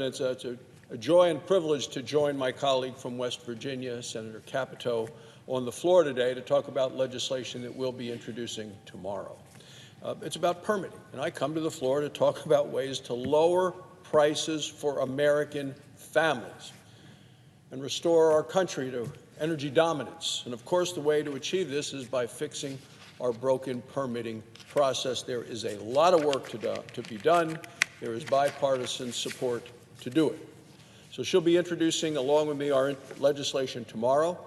It's a joy and privilege to join my colleague from West Virginia, Senator Capito, on the floor today to talk about legislation that we'll be introducing tomorrow. It's about permitting, and I come to the floor to talk about ways to lower prices for American families and restore our country to energy dominance. And of course, the way to achieve this is by fixing our broken permitting process. There is a lot of work to be done. There is bipartisan support to do it. So she'll be introducing, along with me, our legislation tomorrow,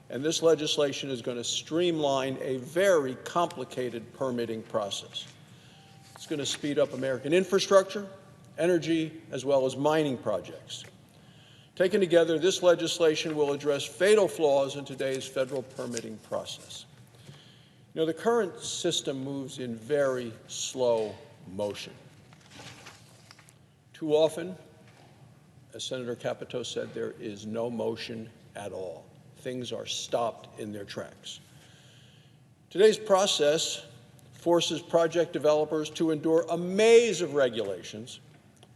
and this legislation is going to streamline a very complicated permitting process. It's going to speed up American infrastructure, energy, as well as mining projects. Taken together, this legislation will address fatal flaws in today's federal permitting process. You know, the current system moves in very slow motion. Too often, as Senator Capito said, there is no motion at all. Things are stopped in their tracks. Today's process forces project developers to endure a maze of regulations,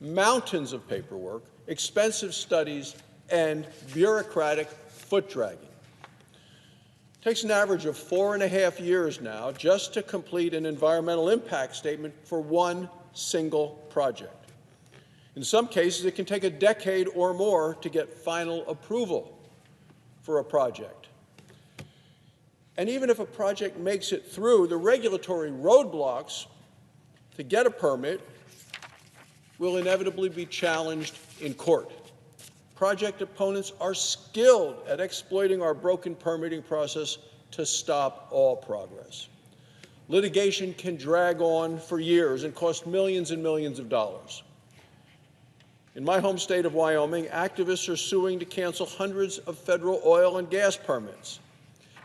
mountains of paperwork, expensive studies, and bureaucratic foot-dragging. It takes an average of 4.5 years now just to complete an environmental impact statement for one single project. In some cases, it can take a decade or more to get final approval for a project. And even if a project makes it through, the regulatory roadblocks to get a permit will inevitably be challenged in court. Project opponents are skilled at exploiting our broken permitting process to stop all progress. Litigation can drag on for years and cost millions and millions of dollars. In my home state of Wyoming, activists are suing to cancel hundreds of federal oil and gas permits.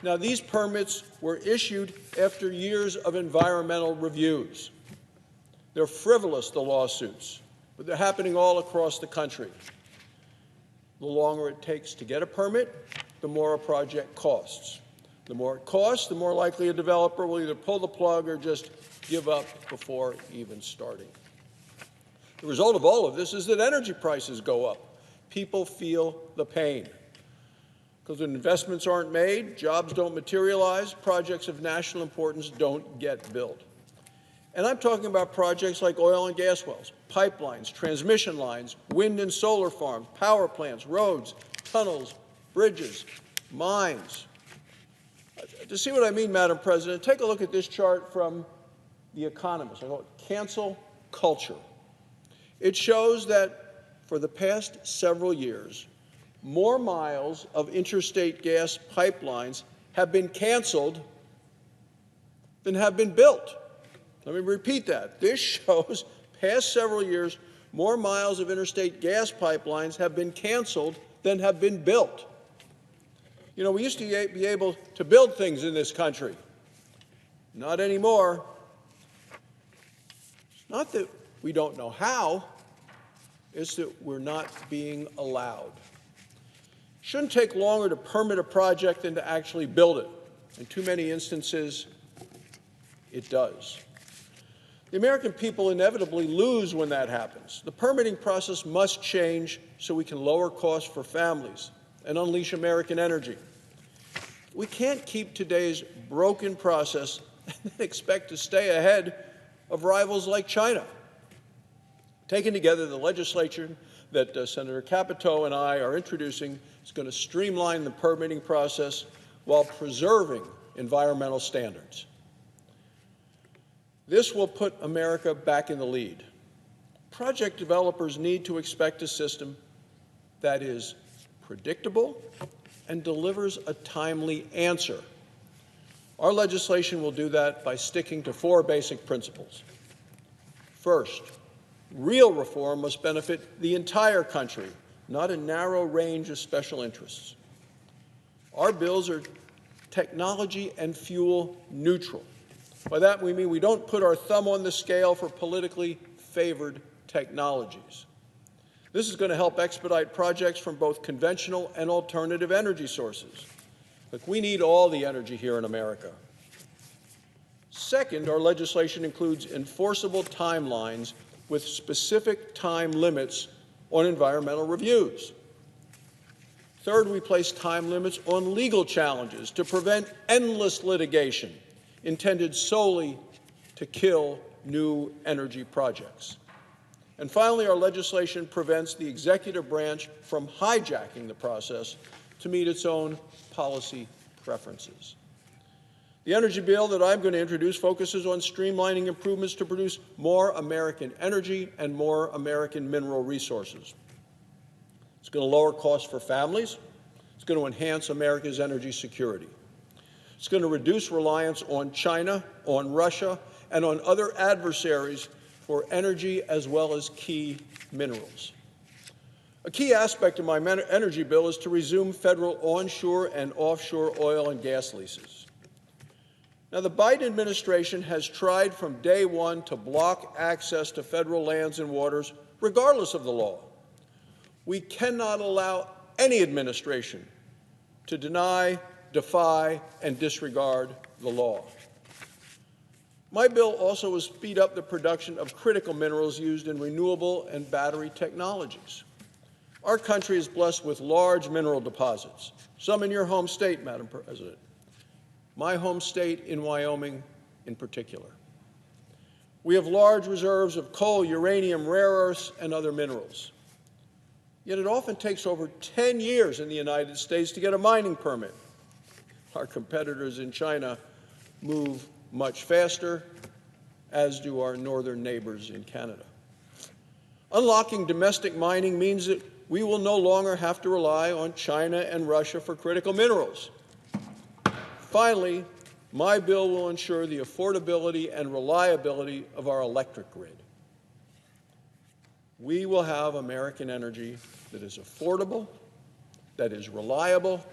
Now, these permits were issued after years of environmental reviews. They're frivolous, the lawsuits, but they're happening all across the country. The longer it takes to get a permit, the more a project costs. The more it costs, the more likely a developer will either pull the plug or just give up before even starting. The result of all of this is that energy prices go up. People feel the pain. Because when investments aren't made, jobs don't materialize, projects of national importance don't get built. And I'm talking about projects like oil and gas wells, pipelines, transmission lines, wind and solar farms, power plants, roads, tunnels, bridges, mines. To see what I mean, Madam President, take a look at this chart from The Economist. I call it cancel culture. It shows that for the past several years, more miles of interstate gas pipelines have been canceled than have been built. Let me repeat that. This shows past several years, more miles of interstate gas pipelines have been canceled than have been built. You know, we used to be able to build things in this country. Not anymore. It's not that we don't know how, it's that we're not being allowed. It shouldn't take longer to permit a project than to actually build it. In too many instances, it does. The American people inevitably lose when that happens. The permitting process must change so we can lower costs for families and unleash American energy. We can't keep today's broken process and expect to stay ahead of rivals like China. Taken together, the legislation that Senator Capito and I are introducing is going to streamline the permitting process while preserving environmental standards. This will put America back in the lead. Project developers need to expect a system that is predictable and delivers a timely answer. Our legislation will do that by sticking to 4 basic principles. First, real reform must benefit the entire country, not a narrow range of special interests. Our bills are technology and fuel neutral. By that we mean we don't put our thumb on the scale for politically favored technologies. This is going to help expedite projects from both conventional and alternative energy sources. Look, we need all the energy here in America. Second, our legislation includes enforceable timelines with specific time limits on environmental reviews. Third, we place time limits on legal challenges to prevent endless litigation intended solely to kill new energy projects. And finally, our legislation prevents the executive branch from hijacking the process to meet its own policy preferences. The energy bill that I'm going to introduce focuses on streamlining improvements to produce more American energy and more American mineral resources. It's going to lower costs for families. It's going to enhance America's energy security. It's going to reduce reliance on China, on Russia, and on other adversaries for energy as well as key minerals. A key aspect of my energy bill is to resume federal onshore and offshore oil and gas leases. Now, the Biden administration has tried from day one to block access to federal lands and waters, regardless of the law. We cannot allow any administration to deny, defy, and disregard the law. My bill also will speed up the production of critical minerals used in renewable and battery technologies. Our country is blessed with large mineral deposits, some in your home state, Madam President, my home state in Wyoming in particular. We have large reserves of coal, uranium, rare earths, and other minerals. Yet it often takes over 10 years in the United States to get a mining permit. Our competitors in China move much faster, as do our northern neighbors in Canada. Unlocking domestic mining means that we will no longer have to rely on China and Russia for critical minerals. Finally, my bill will ensure the affordability and reliability of our electric grid. We will have American energy that is affordable, that is reliable,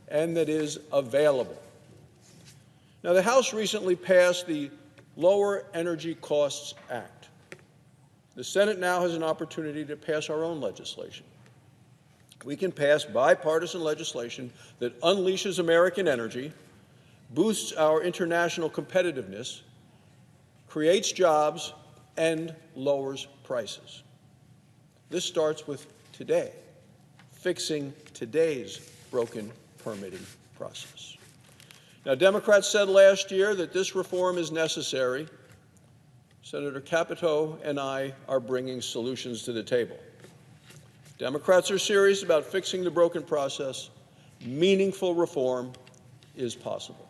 and that is available. Now, the House recently passed the Lower Energy Costs Act. The Senate now has an opportunity to pass our own legislation. We can pass bipartisan legislation that unleashes American energy, boosts our international competitiveness, creates jobs, and lowers prices. This starts with today, fixing today's broken permitting process. Now, Democrats said last year that this reform is necessary. Senator Capito and I are bringing solutions to the table. Democrats are serious about fixing the broken process. Meaningful reform is possible.